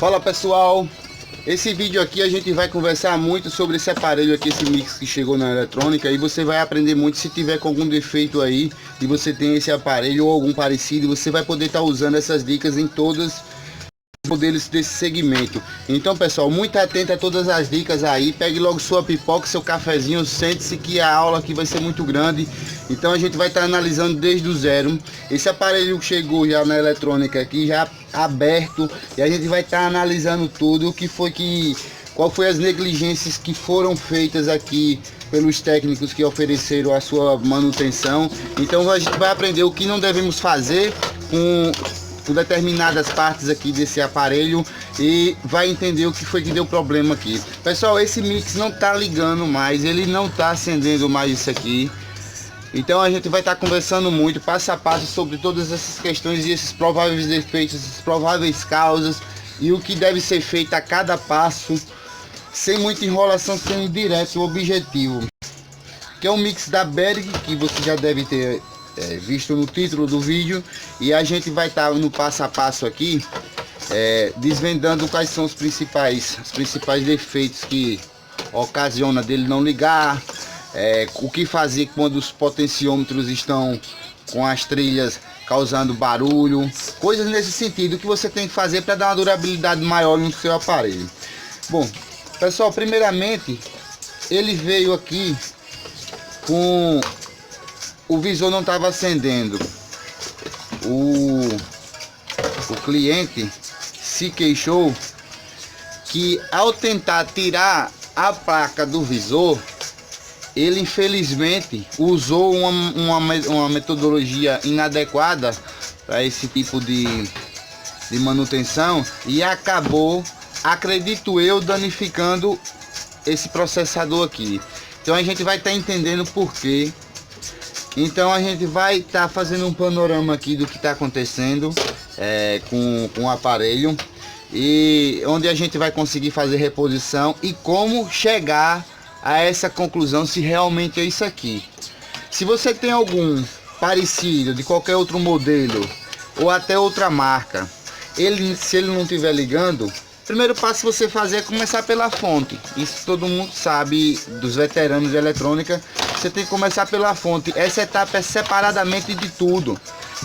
Fala pessoal, esse vídeo aqui a gente vai conversar muito sobre esse aparelho aqui, esse mix que chegou na eletrônica, e você vai aprender muito. Se tiver com algum defeito aí e você tem esse aparelho ou algum parecido, você vai poder estar usando essas dicas em todos os modelos desse segmento. Então pessoal, muito atento a todas as dicas aí, pegue logo sua pipoca, seu cafezinho, sente-se que a aula aqui vai ser muito grande. Então a gente vai estar analisando desde o zero. Esse aparelho chegou já na eletrônica aqui, já aberto, e a gente vai estar analisando tudo o que foi qual foi as negligências que foram feitas aqui pelos técnicos que ofereceram a sua manutenção. Então a gente vai aprender o que não devemos fazer com determinadas partes aqui desse aparelho e vai entender o que foi que deu problema aqui. Pessoal, esse mix não tá ligando mais, ele não tá acendendo mais isso aqui. Então a gente vai estar conversando muito passo a passo sobre todas essas questões e esses prováveis defeitos, essas prováveis causas e o que deve ser feito a cada passo, sem muita enrolação, sendo direto o objetivo, que é um mix da Berg, que você já deve ter visto no título do vídeo, e a gente vai estar no passo a passo aqui desvendando quais são os principais defeitos que ocasiona dele não ligar, o que fazer quando os potenciômetros estão com as trilhas causando barulho, coisas nesse sentido que você tem que fazer para dar uma durabilidade maior no seu aparelho. Bom pessoal, primeiramente ele veio aqui com o visor não estava acendendo. O cliente se queixou que ao tentar tirar a placa do visor, ele infelizmente usou uma metodologia inadequada para esse tipo de manutenção e acabou, acredito eu, danificando esse processador aqui. Então a gente vai estar entendendo por quê. Então a gente vai estar fazendo um panorama aqui do que está acontecendo com o aparelho, e onde a gente vai conseguir fazer reposição e como chegar a essa conclusão se realmente é isso aqui. Se você tem algum parecido de qualquer outro modelo ou até outra marca, se ele não estiver ligando, o primeiro passo você fazer é começar pela fonte. Isso todo mundo sabe, dos veteranos de eletrônica. Você tem que começar pela fonte. Essa etapa é separadamente de tudo.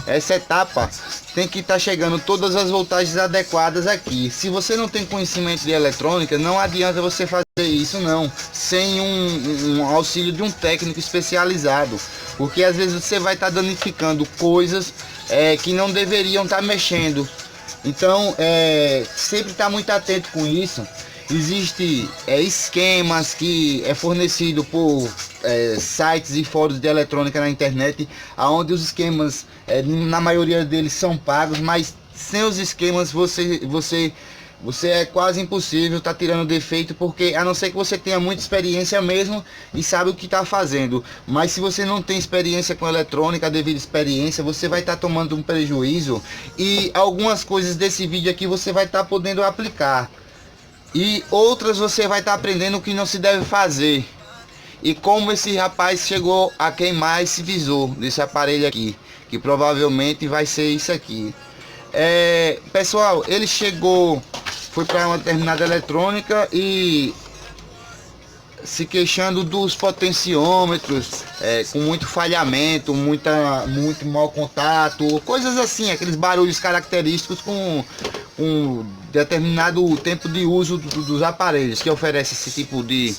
Essa etapa tem que estar chegando todas as voltagens adequadas aqui. Se você não tem conhecimento de eletrônica, não adianta você fazer isso não, sem um auxílio de um técnico especializado, porque às vezes você vai estar danificando coisas que não deveriam estar mexendo. Então sempre está muito atento com isso. Existe esquemas que é fornecido por sites e fóruns de eletrônica na internet, aonde os esquemas na maioria deles são pagos, mas sem os esquemas você é quase impossível estar tirando defeito, porque a não ser que você tenha muita experiência mesmo e sabe o que está fazendo. Mas se você não tem experiência com eletrônica, devido à experiência, você vai estar tomando um prejuízo, e algumas coisas desse vídeo aqui você vai estar podendo aplicar, e outras você vai estar aprendendo o que não se deve fazer, e como esse rapaz chegou a queimar esse visor desse aparelho aqui, que provavelmente vai ser isso aqui. Pessoal, ele foi para uma determinada eletrônica e se queixando dos potenciômetros, com muito falhamento, muito mau contato, coisas assim, aqueles barulhos característicos com determinado tempo de uso dos aparelhos que oferece esse tipo de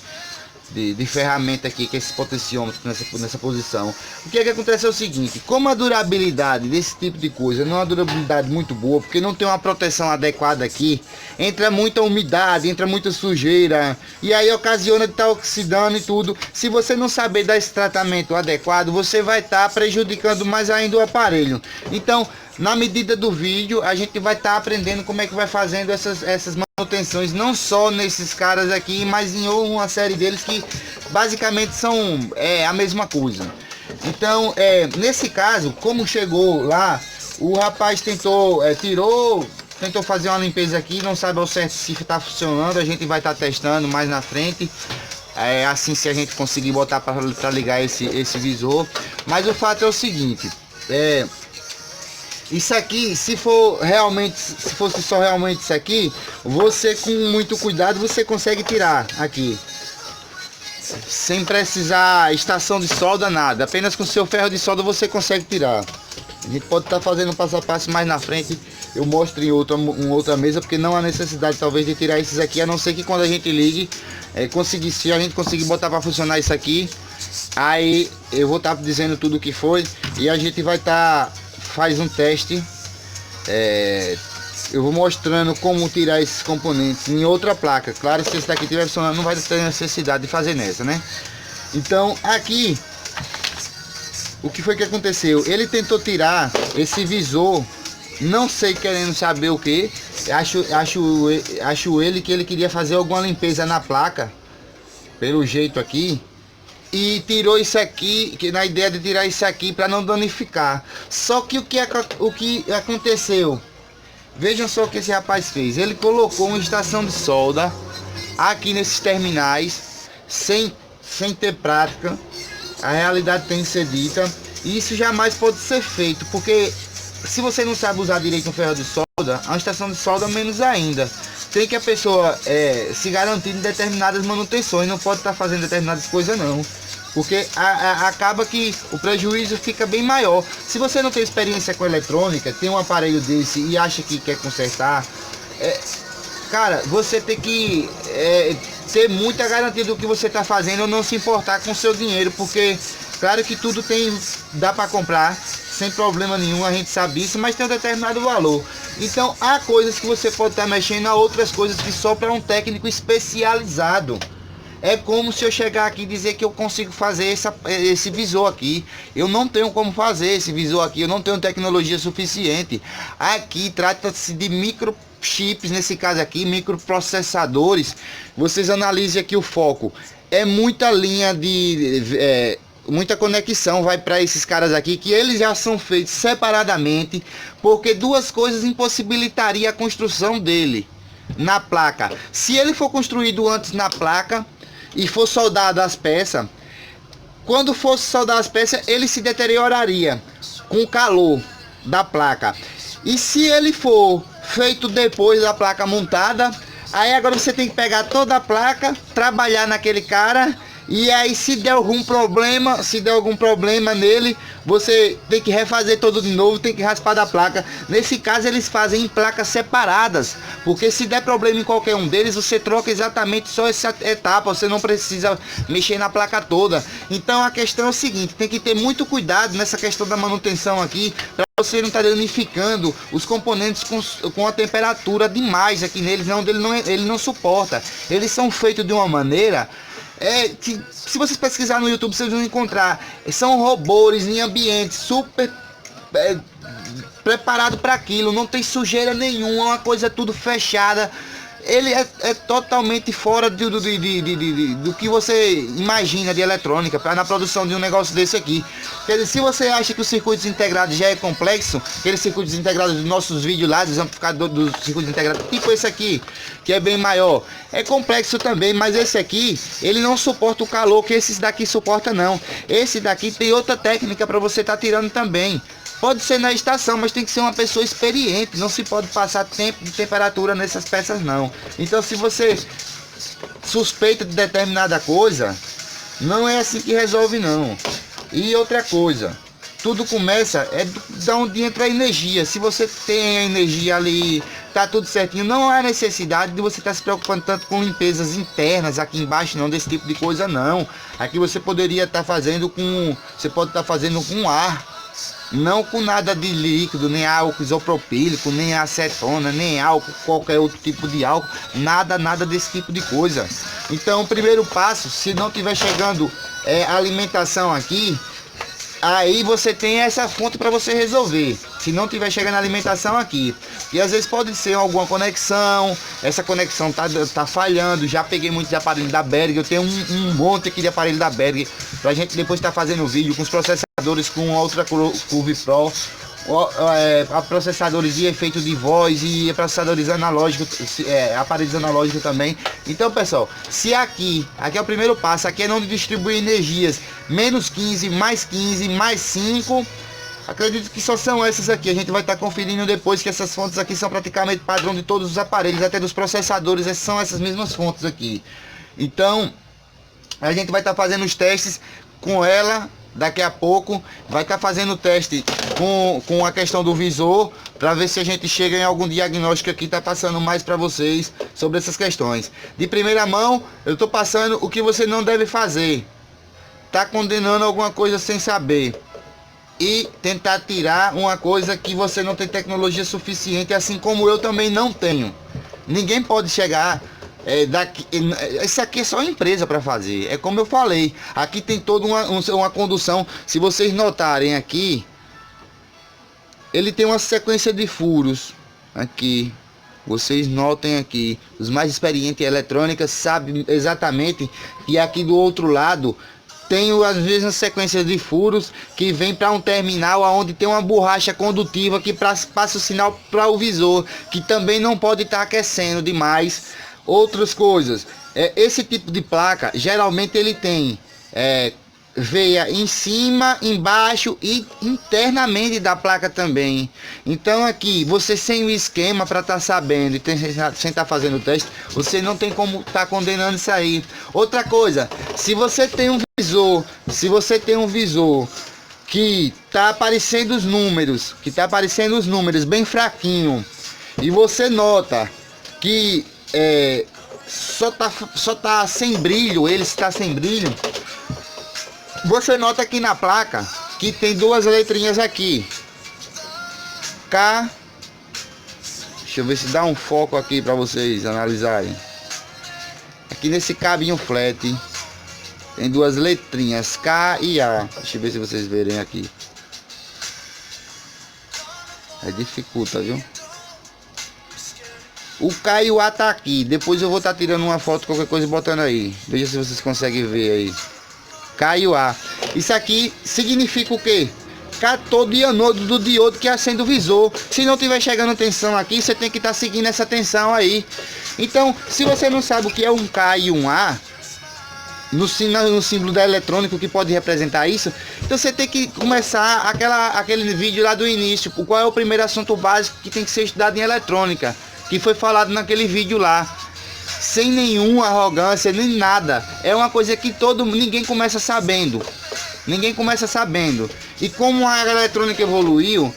ferramenta aqui, que é esse potenciômetro nessa posição. O que acontece é o seguinte: como a durabilidade desse tipo de coisa não é uma durabilidade muito boa, porque não tem uma proteção adequada aqui, entra muita umidade, entra muita sujeira, e aí ocasiona de estar oxidando e tudo. Se você não saber dar esse tratamento adequado, você vai estar prejudicando mais ainda o aparelho. Então, na medida do vídeo, a gente vai estar aprendendo como é que vai fazendo essas manutenções, não só nesses caras aqui, mas em uma série deles que basicamente são a mesma coisa. Então, nesse caso, como chegou lá, o rapaz tentou fazer uma limpeza aqui, não sabe ao certo se está funcionando. A gente vai estar testando mais na frente, assim, se a gente conseguir botar para ligar esse visor. Mas o fato é o seguinte: Isso aqui, se fosse só realmente isso aqui, você com muito cuidado você consegue tirar aqui. Sem precisar estação de solda, nada. Apenas com seu ferro de solda você consegue tirar. A gente pode estar fazendo um passo a passo mais na frente. Eu mostro em outra mesa, porque não há necessidade talvez de tirar esses aqui, a não ser que quando a gente ligue, se a gente conseguir botar para funcionar isso aqui, aí eu vou estar dizendo tudo o que foi e a gente vai faz um teste. Eu vou mostrando como tirar esses componentes em outra placa. Claro, se esse daqui estiver funcionando, não vai ter necessidade de fazer nessa, né? Então aqui, o que foi que aconteceu? Ele tentou tirar esse visor, não sei, querendo saber o que. Acho ele que ele queria fazer alguma limpeza na placa, pelo jeito aqui, e tirou isso aqui, que na ideia de tirar isso aqui para não danificar. Só que o que aconteceu? Vejam só o que esse rapaz fez. Ele colocou uma estação de solda aqui nesses terminais, sem ter prática. A realidade tem que ser dita. E isso jamais pode ser feito, porque se você não sabe usar direito um ferro de solda, a estação de solda menos ainda. Tem que a pessoa se garantir em determinadas manutenções, não pode estar fazendo determinadas coisas não. Porque acaba que o prejuízo fica bem maior. Se você não tem experiência com eletrônica, tem um aparelho desse e acha que quer consertar, cara, você tem que ter muita garantia do que você está fazendo, ou não se importar com o seu dinheiro, porque claro que tudo dá para comprar sem problema nenhum, a gente sabe isso, mas tem um determinado valor. Então há coisas que você pode estar mexendo, há outras coisas que só para um técnico especializado. É como se eu chegar aqui e dizer que eu consigo fazer esse visor aqui. Eu não tenho como fazer esse visor aqui, eu não tenho tecnologia suficiente. Aqui trata-se de microchips, nesse caso aqui, microprocessadores. Vocês analisem aqui o foco. É muita linha muita conexão vai para esses caras aqui, que eles já são feitos separadamente, porque duas coisas impossibilitariam a construção dele na placa. Se ele for construído antes na placa e for soldado as peças, quando fosse soldar as peças, ele se deterioraria com o calor da placa. E se ele for feito depois da placa montada, aí agora você tem que pegar toda a placa, trabalhar naquele cara, e aí se der algum problema nele, você tem que refazer todo de novo, tem que raspar da placa. Nesse caso eles fazem em placas separadas, porque se der problema em qualquer um deles, você troca exatamente só essa etapa, você não precisa mexer na placa toda. Então a questão é o seguinte, tem que ter muito cuidado nessa questão da manutenção aqui, para você não estar danificando os componentes com a temperatura demais aqui neles, ele não suporta. Eles são feitos de uma maneira que, se vocês pesquisar no YouTube, vocês vão encontrar. São robôs em ambiente super preparado para aquilo, não tem sujeira nenhuma, uma coisa tudo fechada. Ele é totalmente fora do que você imagina de eletrônica na produção de um negócio desse aqui. Quer dizer, se você acha que os circuitos integrados já é complexo, aqueles circuitos integrados dos nossos vídeos lá, dos amplificadores dos circuitos integrados, tipo esse aqui, que é bem maior, é complexo também, mas esse aqui, ele não suporta o calor que esses daqui suporta não. Esse daqui tem outra técnica para você estar tirando também. Pode ser na estação, mas tem que ser uma pessoa experiente. Não se pode passar tempo de temperatura nessas peças não. Então se você suspeita de determinada coisa, não é assim que resolve não. E outra coisa, tudo começa da onde entra a energia. Se você tem a energia ali, tá tudo certinho, não há necessidade de você estar se preocupando tanto com limpezas internas aqui embaixo não, desse tipo de coisa não. Aqui você poderia estar fazendo com ar. Não com nada de líquido, nem álcool isopropílico, nem acetona, nem álcool, qualquer outro tipo de álcool, nada desse tipo de coisa. Então o primeiro passo, se não tiver chegando alimentação aqui, aí você tem essa fonte para você resolver. Se não tiver chegando alimentação aqui, e às vezes pode ser alguma conexão, essa conexão tá falhando. Já peguei muitos aparelhos da Berg, eu tenho um monte aqui de aparelho da Berg, pra gente depois estar fazendo vídeo com os processadores, com a Ultra Curve Pro, processadores de efeito de voz e processadores analógicos, aparelhos analógicos também. Então pessoal, se aqui é o primeiro passo, aqui é não distribuir energias, menos 15, mais 5, Acredito que só são essas aqui. A gente vai estar conferindo depois, que essas fontes aqui são praticamente padrão de todos os aparelhos, até dos processadores. São essas mesmas fontes aqui. Então a gente vai estar fazendo os testes com ela daqui a pouco. Vai estar fazendo o teste com a questão do visor, para ver se a gente chega em algum diagnóstico aqui, tá passando mais para vocês sobre essas questões. De primeira mão, eu tô passando o que você não deve fazer. Tá condenando alguma coisa sem saber e tentar tirar uma coisa que você não tem tecnologia suficiente, assim como eu também não tenho. Ninguém pode chegar daqui. Isso aqui é só empresa para fazer. É como eu falei, aqui tem toda uma condução. Se vocês notarem aqui, ele tem uma sequência de furos aqui. Vocês notem aqui, os mais experientes em eletrônica sabem exatamente que aqui do outro lado tem as mesmas sequências de furos que vem para um terminal onde tem uma borracha condutiva que passa o sinal para o visor, que também não pode estar aquecendo demais. Outras coisas, esse tipo de placa geralmente ele tem veia em cima, embaixo e internamente da placa também. Então aqui, você sem o esquema para estar sabendo e sem estar fazendo o teste, você não tem como estar condenando isso aí. Outra coisa, se você tem um visor que tá aparecendo os números, bem fraquinho, e você nota que só tá sem brilho, ele está sem brilho, você nota aqui na placa que tem duas letrinhas aqui, K. Deixa eu ver se dá um foco aqui para vocês analisarem. Aqui nesse cabinho flat tem duas letrinhas, K e A. Deixa eu ver se vocês verem aqui. Dificulta, viu? O K e o A tá aqui. Depois eu vou estar tirando uma foto, qualquer coisa, botando aí. Veja se vocês conseguem ver aí. K e o A. Isso aqui significa o quê? Catódo e anodo do diodo que acende o visor. Se não tiver chegando tensão aqui, você tem que estar seguindo essa tensão aí. Então, se você não sabe o que é um K e um A, no símbolo da eletrônica, que pode representar isso, então você tem que começar aquele vídeo lá do início. Qual é o primeiro assunto básico que tem que ser estudado em eletrônica, que foi falado naquele vídeo lá. Sem nenhuma arrogância, nem nada. É uma coisa que ninguém começa sabendo. Ninguém começa sabendo. E como a eletrônica evoluiu,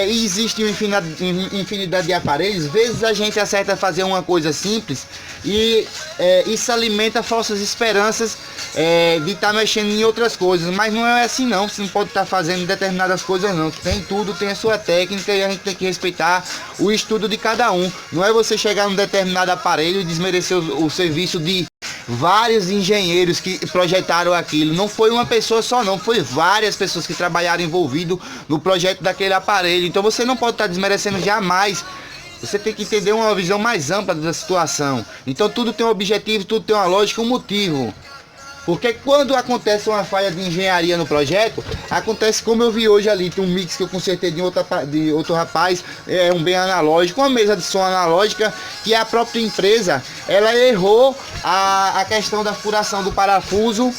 existe uma infinidade de aparelhos. Às vezes a gente acerta fazer uma coisa simples e isso alimenta falsas esperanças de estar mexendo em outras coisas. Mas não é assim não. Você não pode estar fazendo determinadas coisas não. Tudo tem a sua técnica e a gente tem que respeitar o estudo de cada um. Não é você chegar num determinado aparelho e desmerecer o serviço de vários engenheiros que projetaram aquilo. Não foi uma pessoa só não, foi várias pessoas que trabalharam envolvido no projeto daquele aparelho. Então você não pode estar desmerecendo jamais. Você tem que entender uma visão mais ampla da situação. Então tudo tem um objetivo, tudo tem uma lógica, um motivo. Porque quando acontece uma falha de engenharia no projeto, acontece como eu vi hoje ali, tem um mix que eu consertei de outro rapaz, um bem analógico, uma mesa de som analógica, que a própria empresa, ela errou a questão da furação do parafuso,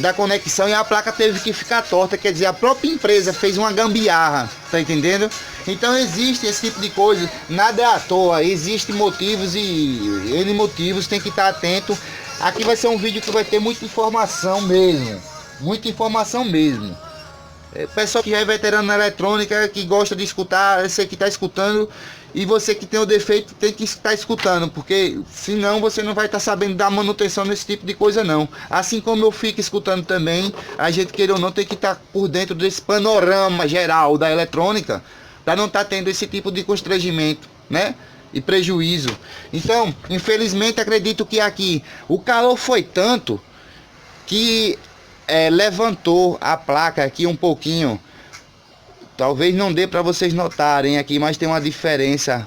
da conexão, e a placa teve que ficar torta. Quer dizer, a própria empresa fez uma gambiarra, tá entendendo? Então existe esse tipo de coisa, nada é à toa, existem motivos e N motivos, tem que estar atento. Aqui vai ser um vídeo que vai ter muita informação mesmo. Muita informação mesmo. Pessoal que já é veterano na eletrônica, que gosta de escutar, você que está escutando, e você que tem o defeito tem que estar escutando, porque senão você não vai estar sabendo dar manutenção nesse tipo de coisa não. Assim como eu fico escutando também, a gente, queira ou não, tem que estar por dentro desse panorama geral da eletrônica, para não estar tendo esse tipo de constrangimento, né? E prejuízo. Então, infelizmente, acredito que aqui o calor foi tanto que levantou a placa aqui um pouquinho. Talvez não dê para vocês notarem aqui, mas tem uma diferença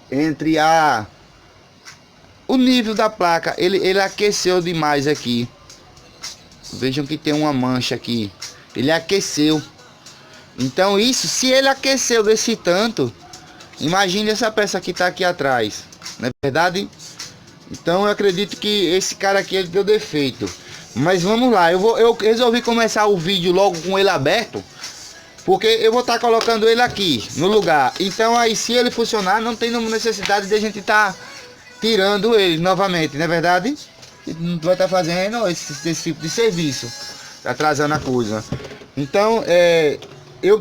entre o nível da placa. Ele aqueceu demais aqui. Vejam que tem uma mancha aqui. Ele aqueceu. Então isso, se ele aqueceu desse tanto, imagine essa peça que está aqui atrás, não é verdade? Então eu acredito que esse cara aqui ele deu defeito. Mas vamos lá, eu resolvi começar o vídeo logo com ele aberto, Porque eu vou estar colocando ele aqui no lugar. Então aí se ele funcionar, não tem necessidade de a gente estar tirando ele novamente, não é verdade? Não vai estar fazendo esse tipo de serviço, atrasando a coisa. Então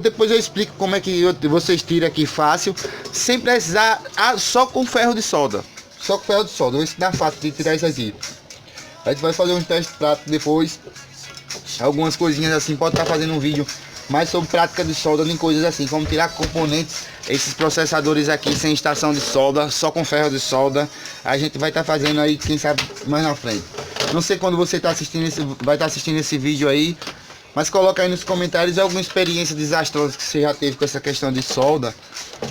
depois eu explico como é que vocês tiram aqui fácil, sem precisar, só com ferro de solda. Só com ferro de solda, vou ensinar fácil de tirar isso aqui. A gente vai fazer um teste prático depois. Algumas coisinhas assim, pode estar fazendo um vídeo mais sobre prática de solda, em coisas assim, como tirar componentes, esses processadores aqui sem estação de solda, só com ferro de solda. A gente vai estar fazendo aí, quem sabe, mais na frente. Não sei quando você vai estar assistindo esse vídeo aí, mas coloca aí nos comentários alguma experiência desastrosa que você já teve com essa questão de solda,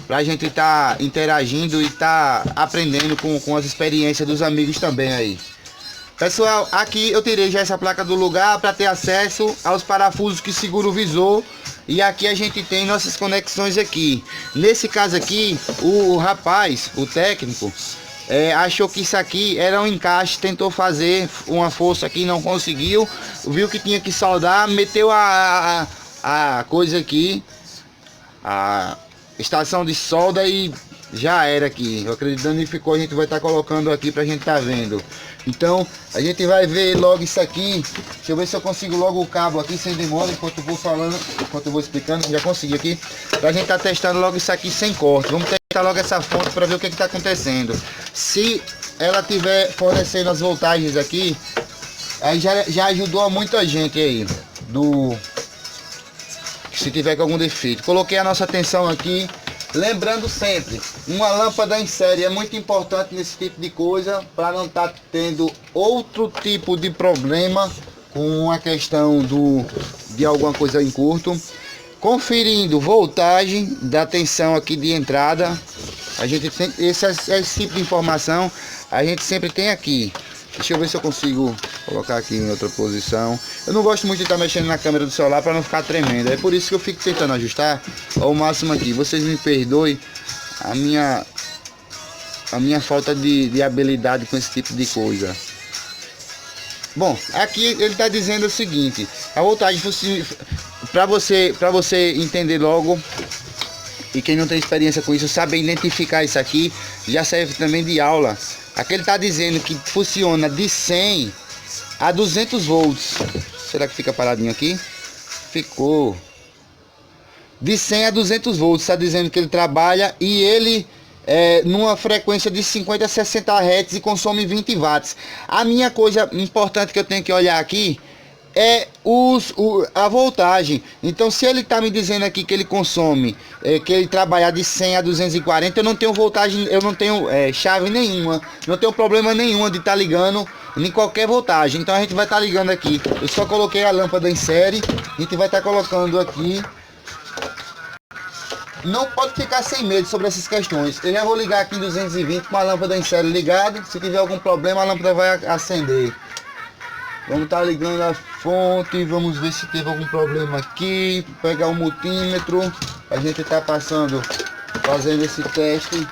pra gente estar interagindo e estar aprendendo com as experiências dos amigos também aí. Pessoal, aqui eu tirei já essa placa do lugar para ter acesso aos parafusos que seguram o visor. E aqui a gente tem nossas conexões aqui. Nesse caso aqui, o rapaz, o técnico, achou que isso aqui era um encaixe, tentou fazer uma força aqui, não conseguiu, viu que tinha que soldar, meteu a coisa aqui, a estação de solda, e já era aqui. Eu acredito que danificou, a gente vai estar colocando aqui pra gente estar vendo. Então a gente vai ver logo isso aqui. Deixa eu ver se eu consigo logo o cabo aqui sem demora, enquanto eu vou falando, enquanto eu vou explicando. Já consegui aqui, pra gente estar testando logo isso aqui sem corte. Vamos testar logo essa fonte para ver o que está acontecendo. Se ela tiver fornecendo as voltagens aqui, aí já ajudou a muita gente aí, se tiver com algum defeito. Coloquei a nossa tensão aqui. Lembrando sempre, uma lâmpada em série é muito importante nesse tipo de coisa, para não estar tendo outro tipo de problema com a questão de alguma coisa em curto. Conferindo voltagem da tensão aqui de entrada, a gente tem esse tipo de informação a gente sempre tem aqui. Deixa eu ver se eu consigo colocar aqui em outra posição. Eu não gosto muito de estar mexendo na câmera do celular para não ficar tremendo. É por isso que eu fico tentando ajustar ao máximo aqui. Vocês me perdoem a minha falta de habilidade com esse tipo de coisa. Bom, aqui ele está dizendo o seguinte: a voltagem, para você entender logo, e quem não tem experiência com isso, saber identificar isso aqui, já serve também de aula. Aqui ele está dizendo que funciona de 100 a 200 volts. Será que fica paradinho aqui? Ficou. De 100 a 200 volts, está dizendo que ele trabalha, e ele numa frequência de 50 a 60 Hz e consome 20 watts. A minha coisa importante que eu tenho que olhar aqui é a voltagem. Então se ele está me dizendo aqui que ele consome, que ele trabalha de 100 a 240, eu não tenho voltagem, eu não tenho chave nenhuma, não tenho problema nenhum de estar ligando em qualquer voltagem. Então a gente vai estar ligando aqui, eu só coloquei a lâmpada em série, a gente vai estar colocando aqui. Não pode ficar sem medo sobre essas questões. Eu já vou ligar aqui em 220 com a lâmpada em série ligada. Se tiver algum problema, a lâmpada vai acender. Vamos estar ligando a fonte, vamos ver se teve algum problema aqui. Pegar o multímetro, a gente está fazendo esse teste.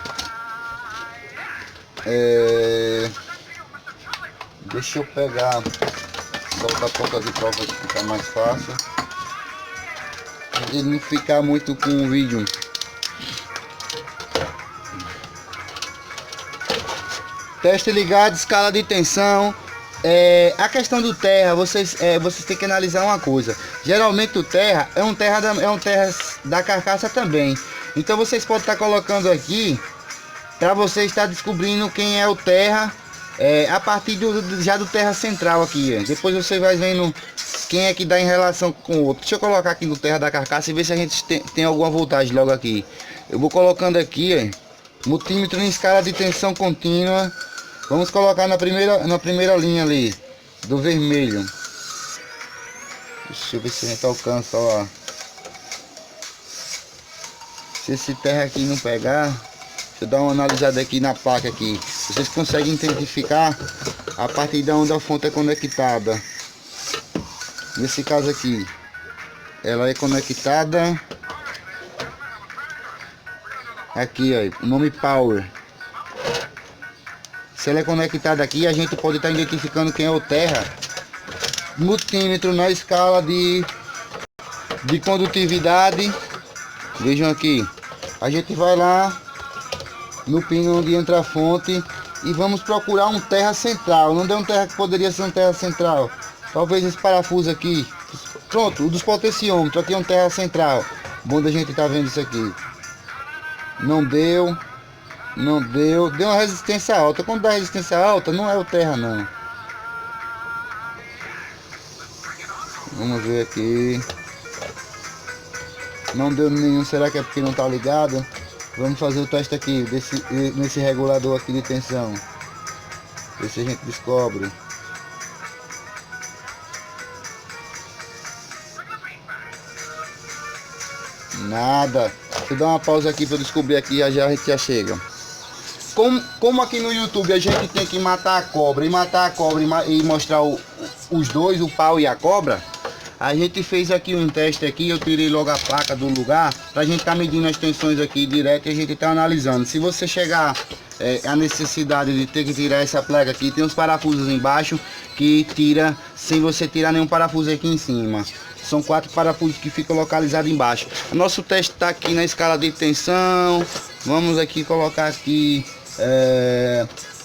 Deixa eu pegar, colocar a ponta de prova que fica mais fácil, ele não ficar muito com o vídeo. Teste ligado, escala de tensão. A questão do terra, vocês têm que analisar uma coisa. Geralmente o terra é um terra da carcaça também. Então vocês podem estar colocando aqui para você estar descobrindo quem é o terra, a partir já do terra central aqui. Depois você vai vendo quem é que dá em relação com o outro. Deixa eu colocar aqui no terra da carcaça e ver se a gente tem alguma voltagem logo aqui. Eu vou colocando aqui, multímetro em escala de tensão contínua. Vamos colocar na primeira linha ali, do vermelho. Deixa eu ver se a gente alcança, ó. Se esse terra aqui não pegar, deixa eu dar uma analisada aqui na placa aqui. Vocês conseguem identificar a partir de onde a fonte é conectada. Nesse caso aqui, ela é conectada aqui, ó, o nome Power. Se ela é conectada aqui, a gente pode estar identificando quem é o terra. Multímetro na escala de de condutividade. Vejam aqui, a gente vai lá no pino onde entra a fonte e vamos procurar um terra central. Não deu um terra que poderia ser um terra central. Talvez esse parafuso aqui. Pronto, o dos potenciômetros. Aqui é um terra central. Bom da gente tá vendo isso aqui. Não deu. Não deu. Deu uma resistência alta. Quando dá resistência alta, não é o terra não. Vamos ver aqui. Não deu nenhum. Será que é porque não tá ligado? Vamos fazer o teste aqui nesse regulador aqui de tensão. Ver se a gente descobre. Nada. Deixa eu dar uma pausa aqui para eu descobrir aqui, já a gente já chega. Como aqui no YouTube a gente tem que matar a cobra e mostrar os dois, o pau e a cobra, a gente fez aqui um teste aqui, eu tirei logo a placa do lugar, pra gente tá medindo as tensões aqui direto e a gente tá analisando. Se você chegar a necessidade de ter que tirar essa placa aqui, tem uns parafusos embaixo que tira sem você tirar nenhum parafuso aqui em cima. São 4 parafusos que ficam localizados embaixo. O nosso teste está aqui na escala de tensão. Vamos aqui colocar aqui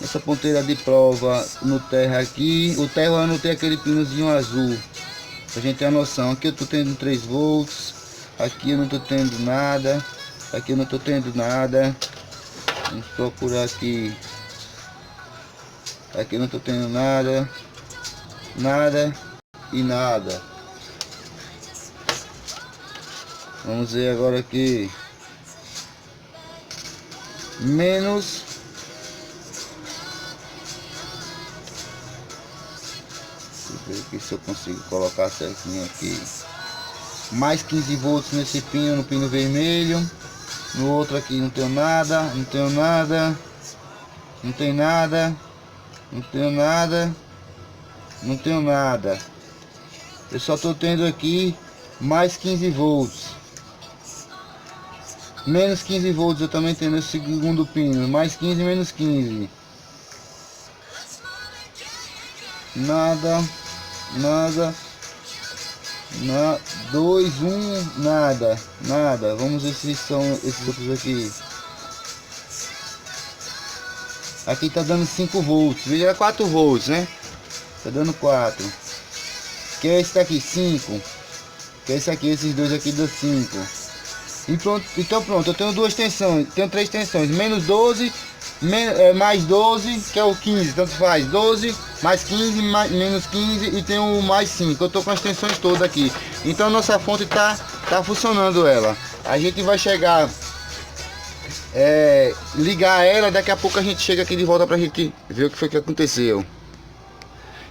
essa ponteira de prova no terra aqui. O terra eu anotei aquele pinozinho azul, pra gente ter a noção. Aqui eu tô tendo 3 volts. Aqui eu não tô tendo nada. Aqui eu não tô tendo nada. Vamos procurar aqui. Aqui eu não tô tendo nada. Nada e nada. Vamos ver agora aqui. Menos. Deixa eu ver aqui se eu consigo colocar certinho aqui. Mais 15 volts nesse pino, no pino vermelho. No outro aqui não tenho nada, não tenho nada. Não tem nada. Não tenho nada. Não tenho nada. Eu só tô tendo aqui mais 15 volts. Menos 15 volts eu também tenho nesse segundo pino. Mais 15, menos 15. Nada. Nada. 2, 1, nada. Nada. Vamos ver se são esses outros aqui. Aqui tá dando 5 volts. Veja, 4 volts, né? Tá dando 4. Que é esse daqui? 5. Que é esse aqui, esses dois aqui dão 5. E pronto, então pronto, eu tenho 2 tensões, tenho 3 tensões, menos 12, mais 12, que é o 15, tanto faz, 12, mais 15, menos 15 e tenho mais 5, eu tô com as tensões todas aqui. Então nossa fonte tá funcionando ela. A gente vai chegar, ligar ela, daqui a pouco a gente chega aqui de volta pra gente ver o que foi que aconteceu.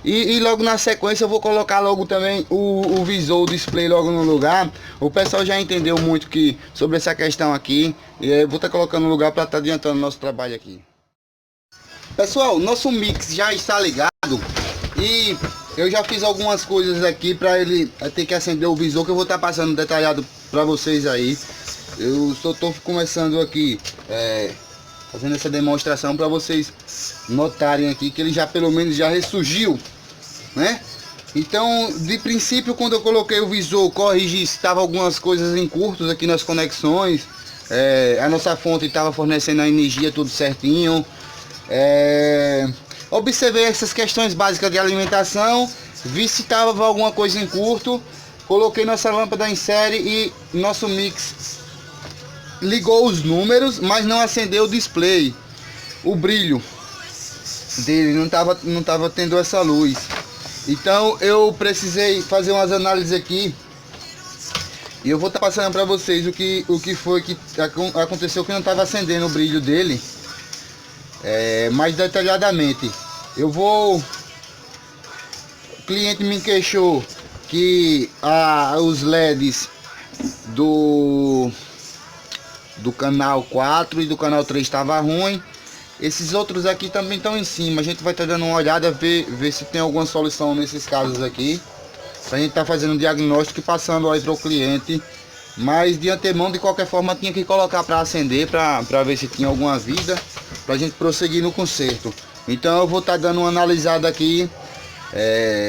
E logo na sequência eu vou colocar logo também o visor, o display logo no lugar. O pessoal já entendeu muito sobre essa questão aqui. E eu vou estar colocando no lugar para estar adiantando o nosso trabalho aqui. Pessoal, nosso mix já está ligado. E eu já fiz algumas coisas aqui para ele ter que acender o visor, que eu vou estar passando detalhado para vocês aí. Eu só estou começando aqui, fazendo essa demonstração para vocês notarem aqui que ele já pelo menos já ressurgiu, né? Então, de princípio, quando eu coloquei o visor, corrigi se estava algumas coisas em curtos aqui nas conexões. A nossa fonte estava fornecendo a energia tudo certinho. Observei essas questões básicas de alimentação, vi se estava alguma coisa em curto, coloquei nossa lâmpada em série e nosso mix ligou os números, mas não acendeu o display. O brilho dele não tava tendo essa luz. Então eu precisei fazer umas análises aqui e eu vou estar passando para vocês o que foi que aconteceu, que não estava acendendo o brilho dele mais detalhadamente. O cliente me queixou que os LEDs do canal 4 e do canal 3 estava ruim. Esses outros aqui também estão em cima. A gente vai estar dando uma olhada, ver se tem alguma solução nesses casos aqui, pra gente estar fazendo um diagnóstico e passando aí para o cliente. Mas de antemão, de qualquer forma, tinha que colocar para acender, para ver se tinha alguma vida, pra gente prosseguir no conserto. Então eu vou estar dando uma analisada aqui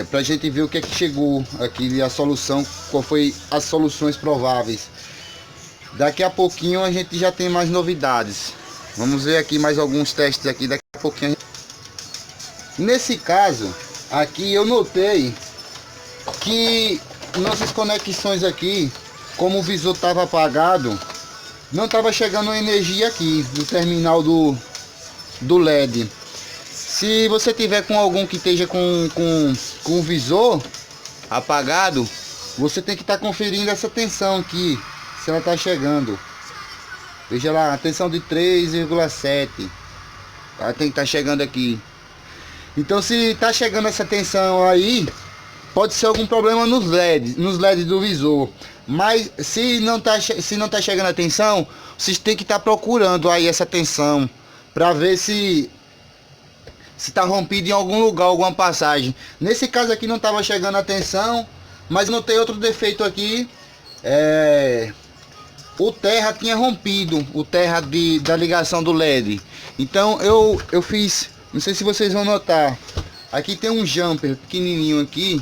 Pra gente ver o que é que chegou aqui, a solução, qual foi as soluções prováveis. Daqui a pouquinho a gente já tem mais novidades. Vamos ver aqui mais alguns testes aqui, daqui a pouquinho. Nesse caso, aqui eu notei que nossas conexões aqui, como o visor estava apagado, não estava chegando energia aqui no terminal do LED. Se você tiver com algum que esteja com o visor apagado, você tem que estar conferindo essa tensão aqui, se ela está chegando. Veja lá, a tensão de 3,7, ela tem que estar chegando aqui. Então, se está chegando essa tensão aí, pode ser algum problema nos LEDs do visor. Mas se não tá chegando a tensão, vocês têm que estar procurando aí essa tensão para ver se está rompido em algum lugar, alguma passagem. Nesse caso aqui não estava chegando a tensão, mas não tem outro defeito aqui. O terra tinha rompido, o terra da ligação do LED. Então eu fiz, não sei se vocês vão notar, aqui tem um jumper pequenininho aqui,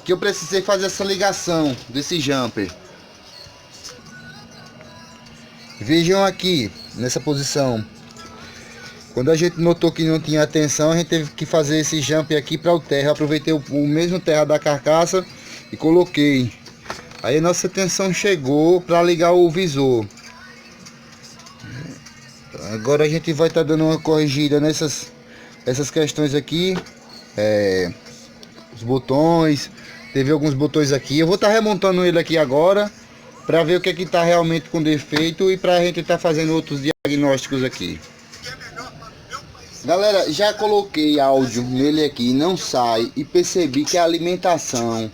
que eu precisei fazer essa ligação desse jumper. Vejam aqui, nessa posição. Quando a gente notou que não tinha tensão, a gente teve que fazer esse jumper aqui para o terra. Aproveitei o mesmo terra da carcaça e coloquei. Aí a nossa tensão chegou para ligar o visor. Agora a gente vai estar dando uma corrigida nessas questões aqui. Os botões, teve alguns botões aqui. Eu vou estar remontando ele aqui agora para ver o que é que está realmente com defeito e para a gente estar fazendo outros diagnósticos aqui. Galera, já coloquei áudio nele aqui, não sai, e percebi que a alimentação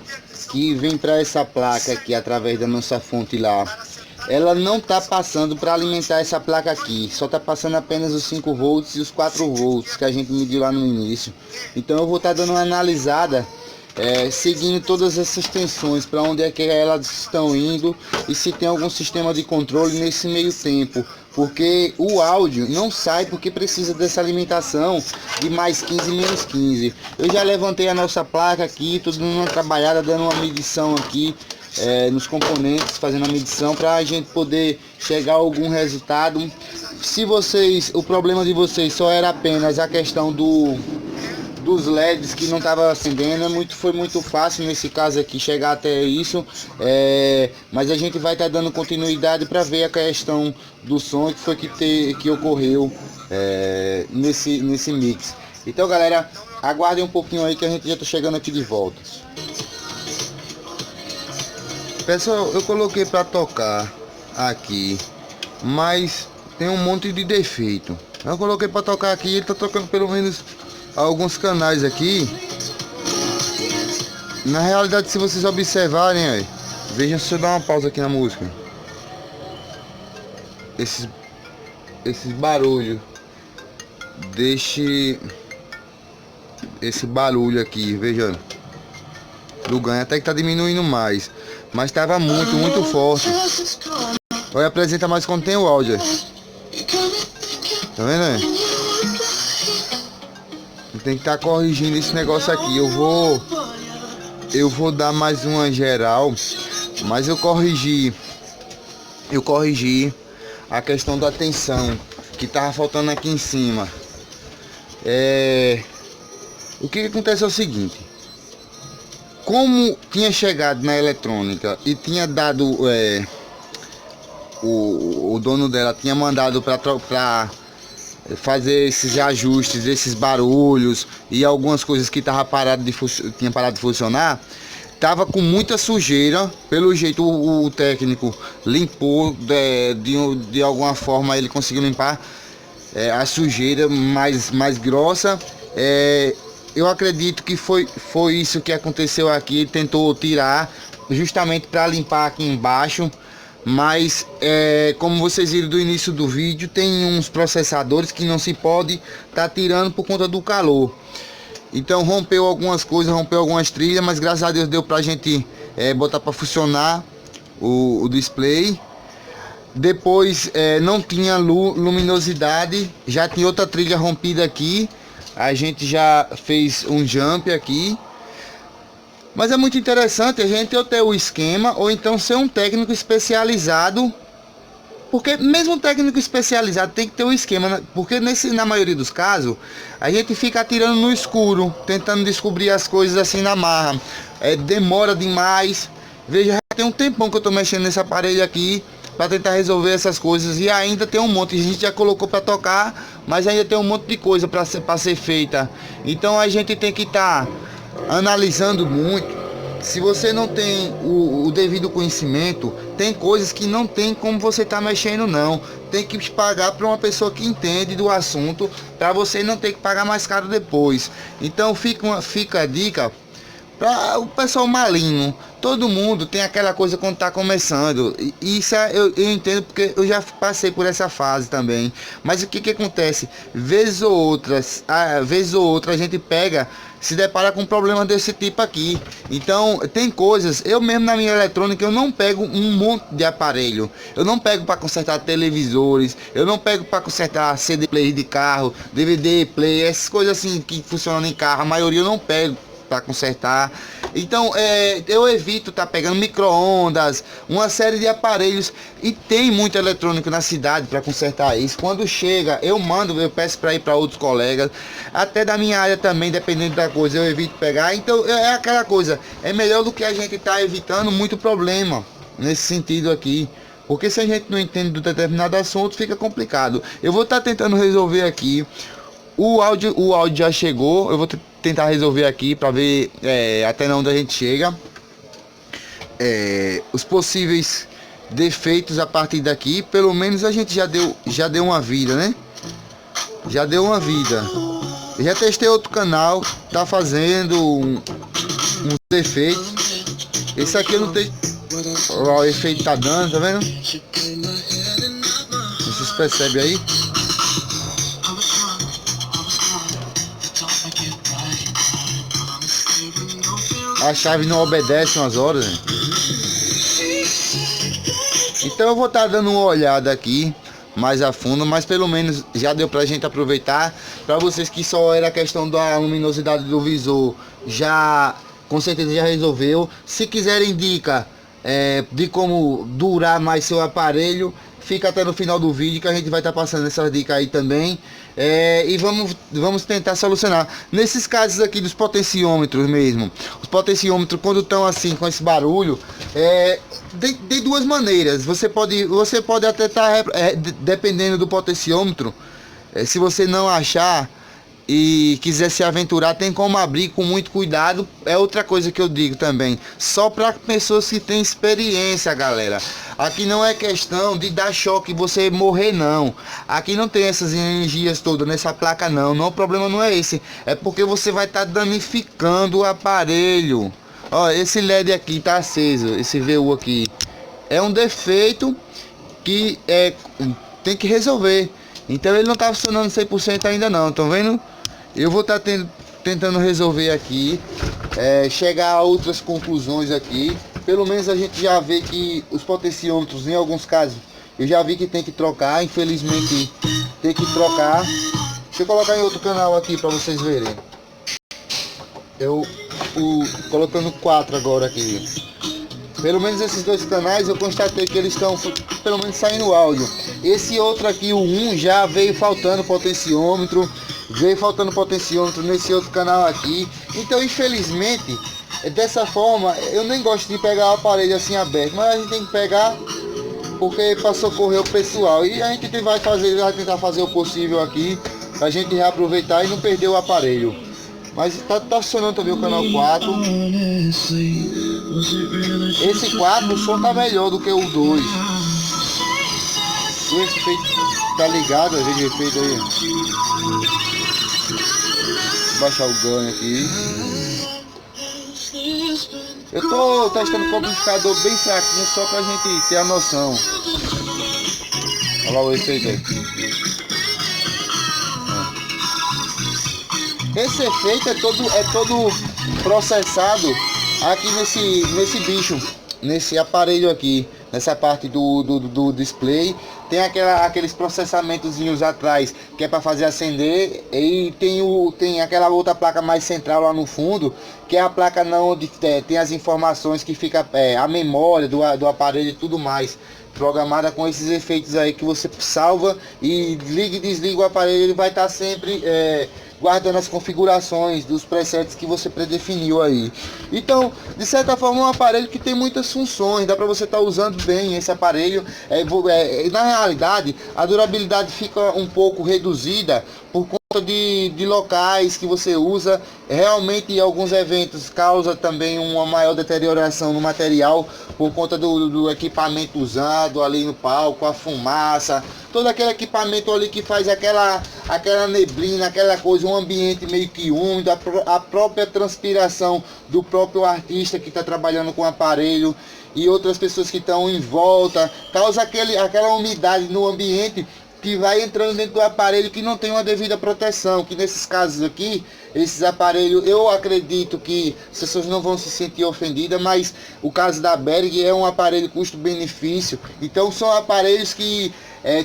que vem para essa placa aqui através da nossa fonte lá, ela não está passando para alimentar essa placa aqui, só está passando apenas os 5 volts e os 4 volts que a gente mediu lá no início. Então eu vou estar dando uma analisada, seguindo todas essas tensões, para onde é que elas estão indo e se tem algum sistema de controle nesse meio tempo, porque o áudio não sai porque precisa dessa alimentação de mais 15 menos 15. Eu já levantei a nossa placa aqui, tudo numa trabalhada, dando uma medição aqui nos componentes, fazendo a medição para a gente poder chegar a algum resultado. Se o problema de vocês só era apenas a questão dos LEDs que não estava acendendo, foi muito fácil nesse caso aqui chegar até isso, mas a gente vai estar dando continuidade para ver a questão do som que foi que ocorreu nesse mix. Então galera, aguardem um pouquinho aí que a gente já está chegando aqui de volta. Pessoal, eu coloquei para tocar aqui, mas tem um monte de defeito. Eu coloquei para tocar aqui, ele tá tocando pelo menos alguns canais aqui. Na realidade, se vocês observarem aí, vejam, se eu dar uma pausa aqui na música, esses barulhos, deixe esse barulho aqui, vejam, do ganho até que tá diminuindo mais, mas estava muito forte. Olha, apresenta mais quando tem o áudio, tá vendo aí? Tem que estar corrigindo esse negócio aqui. Eu vou dar mais uma geral, mas eu corrigi a questão da tensão que tava faltando aqui em cima. O que acontece é o seguinte: como tinha chegado na eletrônica e tinha dado o dono dela tinha mandado para fazer esses ajustes, esses barulhos e algumas coisas que tinha parado de funcionar, tava com muita sujeira. Pelo jeito o técnico limpou, de alguma forma ele conseguiu limpar a sujeira mais grossa. Eu acredito que foi isso que aconteceu aqui. Ele tentou tirar justamente para limpar aqui embaixo. Mas como vocês viram do início do vídeo, tem uns processadores que não se pode estar tirando por conta do calor. Então rompeu algumas coisas, rompeu algumas trilhas, mas graças a Deus deu pra gente botar para funcionar o display. Depois não tinha luminosidade, já tinha outra trilha rompida aqui. a gente já fez um jump aqui. Mas é muito interessante a gente ou ter o esquema, ou então ser um técnico especializado. Porque mesmo um técnico especializado tem que ter o esquema, né? Porque na maioria dos casos, a gente fica atirando no escuro, tentando descobrir as coisas assim na marra. Demora demais. Veja, já tem um tempão que eu tô mexendo nesse aparelho aqui para tentar resolver essas coisas, e ainda tem um monte, a gente já colocou para tocar, mas ainda tem um monte de coisa para ser feita. Então a gente tem que estar analisando muito. Se você não tem o devido conhecimento, tem coisas que não tem como você tá mexendo não. Tem que pagar para uma pessoa que entende do assunto, para você não ter que pagar mais caro depois. Então fica a dica para o pessoal malinho. Todo mundo tem aquela coisa quando tá começando. E isso eu entendo, porque eu já passei por essa fase também. Mas o que acontece? Vez ou outra a gente se depara com um problema desse tipo aqui. Então tem coisas, eu mesmo na minha eletrônica, eu não pego um monte de aparelho. Eu não pego para consertar televisores, eu não pego para consertar CD player de carro, DVD player, essas coisas assim que funcionam em carro, a maioria eu não pego para consertar. Então eu evito estar pegando micro-ondas, uma série de aparelhos, e tem muito eletrônico na cidade para consertar isso. Quando chega, eu peço para ir para outros colegas, até da minha área também, dependendo da coisa, eu evito pegar. Então é aquela coisa, é melhor do que a gente tá evitando muito problema nesse sentido aqui. Porque se a gente não entende do determinado assunto, fica complicado. Eu vou estar tentando resolver aqui. O áudio já chegou, eu vou tentar resolver aqui para ver até onde a gente chega. Os possíveis defeitos a partir daqui, pelo menos a gente já deu uma vida, né? Já deu uma vida. Eu já testei outro canal, tá fazendo um defeito. Esse aqui eu não tenho. Olha o efeito tá dando, tá vendo? Vocês percebem aí? A chave não obedece umas horas, né? Então eu vou estar dando uma olhada aqui mais a fundo, mas pelo menos já deu pra gente aproveitar. Para vocês que só era a questão da luminosidade do visor, já com certeza já resolveu. Se quiserem dica de como durar mais seu aparelho, fica até no final do vídeo que a gente vai estar passando essas dicas aí também. E vamos tentar solucionar. Nesses casos aqui dos potenciômetros mesmo, os potenciômetros quando estão assim com esse barulho, de duas maneiras. Você pode até estar dependendo do potenciômetro, se você não achar e quiser se aventurar, tem como abrir com muito cuidado. É outra coisa que eu digo também, só para pessoas que têm experiência, galera. Aqui não é questão de dar choque e você morrer, não. Aqui não tem essas energias todas nessa placa, não. O problema não é esse, é porque você vai estar danificando o aparelho. Ó, esse LED aqui tá aceso, esse VU aqui é um defeito que tem que resolver. Então ele não tá funcionando 100% ainda não, estão vendo? Eu vou estar tentando resolver aqui, chegar a outras conclusões aqui. Pelo menos a gente já vê que os potenciômetros, em alguns casos, eu já vi que tem que trocar. Infelizmente tem que trocar. Deixa eu colocar em outro canal aqui para vocês verem. Colocando 4 agora aqui. Pelo menos esses dois canais eu constatei que eles estão pelo menos saindo áudio. Esse outro aqui, o 1, já veio faltando potenciômetro. Nesse outro canal aqui. Então infelizmente, dessa forma, eu nem gosto de pegar o aparelho assim aberto, mas a gente tem que pegar porque para socorrer o pessoal. E a gente vai tentar fazer o possível aqui pra gente reaproveitar e não perder o aparelho. Mas tá funcionando também o canal 4. Esse 4, o som tá melhor do que o 2. O efeito tá ligado, a gente efeito aí. Vou baixar o ganho aqui. Eu tô testando com o amplificador bem fraquinho, só pra gente ter a noção. Olha lá o efeito aí. Esse efeito é todo processado aqui nesse bicho, nesse aparelho aqui, nessa parte do display. tem aqueles processamentozinhos atrás que é para fazer acender, e tem aquela outra placa mais central lá no fundo, que é a placa não onde tem as informações que fica a memória do aparelho e tudo mais, programada com esses efeitos aí que você salva e liga e desliga o aparelho. Ele vai estar sempre guardando as configurações dos presets que você predefiniu aí. Então, de certa forma, é um aparelho que tem muitas funções, dá para você estar usando bem esse aparelho. Na realidade, a durabilidade fica um pouco reduzida por conta de locais que você usa. Realmente, em alguns eventos causa também uma maior deterioração no material por conta do equipamento usado ali no palco, a fumaça, todo aquele equipamento ali que faz aquela neblina, aquela coisa, um ambiente meio que úmido, a própria transpiração do próprio artista que está trabalhando com o aparelho e outras pessoas que estão em volta, causa aquela umidade no ambiente que vai entrando dentro do aparelho, que não tem uma devida proteção, que nesses casos aqui, esses aparelhos, eu acredito que as pessoas não vão se sentir ofendidas, mas o caso da Berg é um aparelho custo-benefício, então são aparelhos que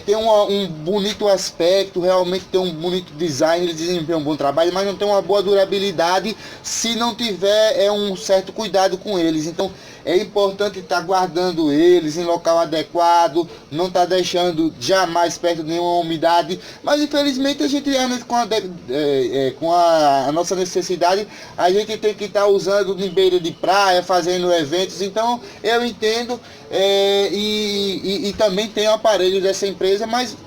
tem um bonito aspecto, realmente tem um bonito design, eles desempenham um bom trabalho, mas não tem uma boa durabilidade se não tiver um certo cuidado com eles. Então é importante estar guardando eles em local adequado, não estar deixando jamais perto de nenhuma umidade, mas infelizmente a gente com a nossa necessidade, a gente tem que estar usando em beira de praia, fazendo eventos. Então eu entendo, e também tem um aparelho dessa empresa, mas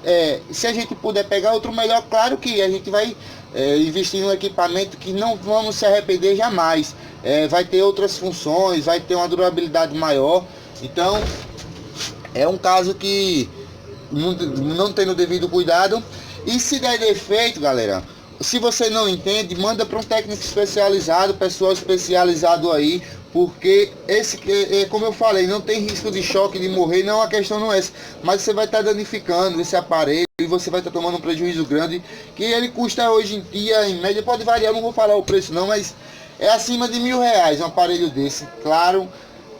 se a gente puder pegar outro melhor, claro que a gente vai investir em um equipamento que não vamos se arrepender jamais. Vai ter outras funções, vai ter uma durabilidade maior. Então é um caso que não tendo devido cuidado, e se der defeito, galera, se você não entende, manda para um técnico especializado, pessoal especializado aí, porque como eu falei, não tem risco de choque, de morrer, não, a questão não é essa, mas você vai estar danificando esse aparelho e você vai estar tomando um prejuízo grande, que ele custa hoje em dia, em média, pode variar, não vou falar o preço não, mas é acima de R$1.000 um aparelho desse, claro,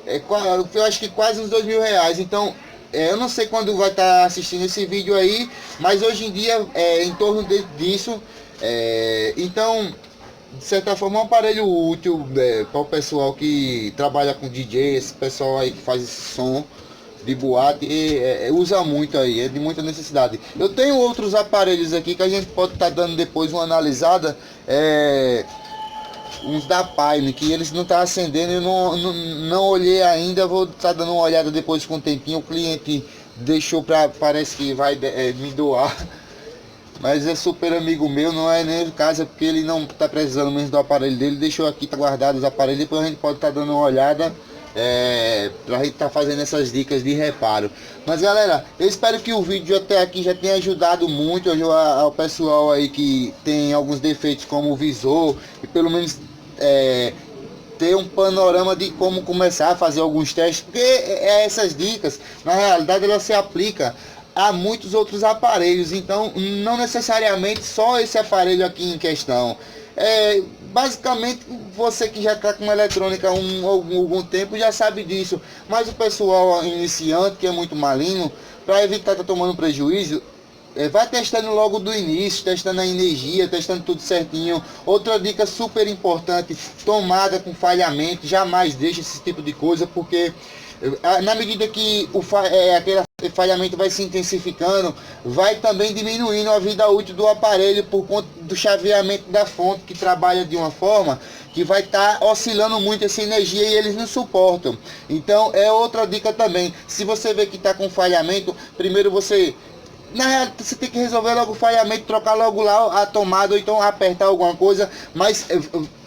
eu acho que quase uns R$2.000, então eu não sei quando vai estar assistindo esse vídeo aí, mas hoje em dia em torno disso. Então, de certa forma, é um aparelho útil para o pessoal que trabalha com DJ, esse pessoal aí que faz esse som de boate, usa muito aí, é de muita necessidade. Eu tenho outros aparelhos aqui que a gente pode estar dando depois uma analisada, uns da Pine, que eles não estão acendendo, eu não olhei ainda, vou estar dando uma olhada depois com um tempinho. O cliente deixou parece que vai me doar, mas é super amigo meu, não é nem o caso, é porque ele não está precisando mesmo do aparelho dele, deixou aqui, tá guardado os aparelhos, depois a gente pode estar dando uma olhada, pra gente estar fazendo essas dicas de reparo. Mas galera, eu espero que o vídeo até aqui já tenha ajudado muito ao pessoal aí que tem alguns defeitos como o visor, e pelo menos ter um panorama de como começar a fazer alguns testes, porque essas dicas, na realidade, ela se aplica a muitos outros aparelhos, então não necessariamente só esse aparelho aqui em questão. Basicamente, você que já está com eletrônica há algum tempo já sabe disso, mas o pessoal iniciante, que é muito maligno, para evitar estar tomando prejuízo, vai testando logo do início, testando a energia, testando tudo certinho. Outra dica super importante: tomada com falhamento, jamais deixe esse tipo de coisa, porque na medida que aquele falhamento vai se intensificando, vai também diminuindo a vida útil do aparelho por conta do chaveamento da fonte, que trabalha de uma forma que vai estar oscilando muito essa energia e eles não suportam. Então é outra dica também: se você vê que está com falhamento, primeiro na realidade você tem que resolver logo o falhamento, trocar logo lá a tomada, ou então apertar alguma coisa, mas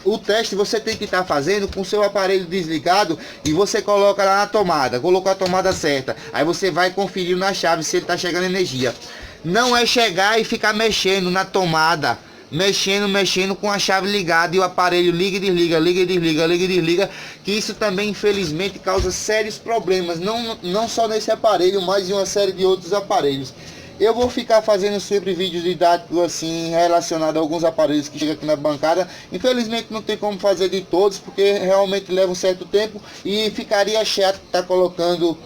o teste você tem que estar fazendo com o seu aparelho desligado, e você coloca lá na tomada, colocou a tomada certa, aí você vai conferir na chave se ele está chegando energia. Não é chegar e ficar mexendo na tomada, mexendo com a chave ligada, e o aparelho liga e desliga, liga e desliga, liga e desliga, que isso também infelizmente causa sérios problemas, não só nesse aparelho, mas em uma série de outros aparelhos. Eu vou ficar fazendo sempre vídeos didáticos assim, relacionados a alguns aparelhos que chegam aqui na bancada. Infelizmente não tem como fazer de todos, porque realmente leva um certo tempo e ficaria chato estar colocando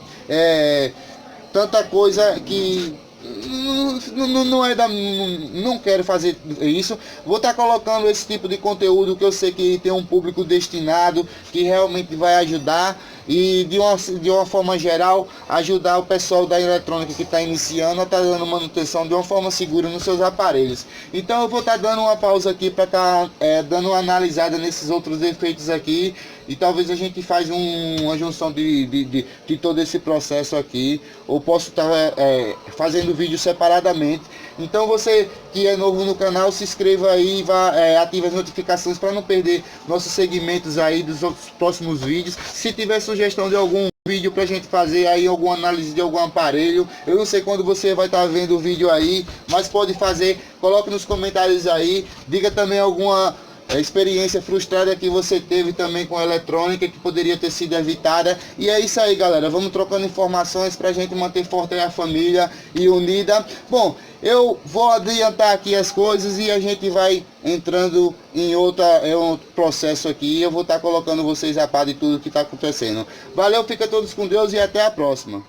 tanta coisa que não é da, não quero fazer isso. Vou estar colocando esse tipo de conteúdo que eu sei que tem um público destinado, que realmente vai ajudar e de uma forma geral ajudar o pessoal da eletrônica que está iniciando a estar dando manutenção de uma forma segura nos seus aparelhos. Então eu vou estar dando uma pausa aqui para estar dando uma analisada nesses outros defeitos aqui, e talvez a gente faz uma junção de todo esse processo aqui, ou posso estar fazendo vídeo separadamente. Então você que é novo no canal, se inscreva aí e ative as notificações para não perder nossos segmentos aí dos outros próximos vídeos. Se tiver sugestão de algum vídeo pra gente fazer aí, alguma análise de algum aparelho, eu não sei quando você vai estar vendo o vídeo aí, mas pode fazer, coloque nos comentários aí, diga também alguma experiência frustrada que você teve também com a eletrônica, que poderia ter sido evitada. E é isso aí, galera, vamos trocando informações pra gente manter forte a família e unida. Bom, eu vou adiantar aqui as coisas e a gente vai entrando em outro processo aqui. Eu vou estar colocando vocês a par de tudo que está acontecendo. Valeu, fica todos com Deus e até a próxima.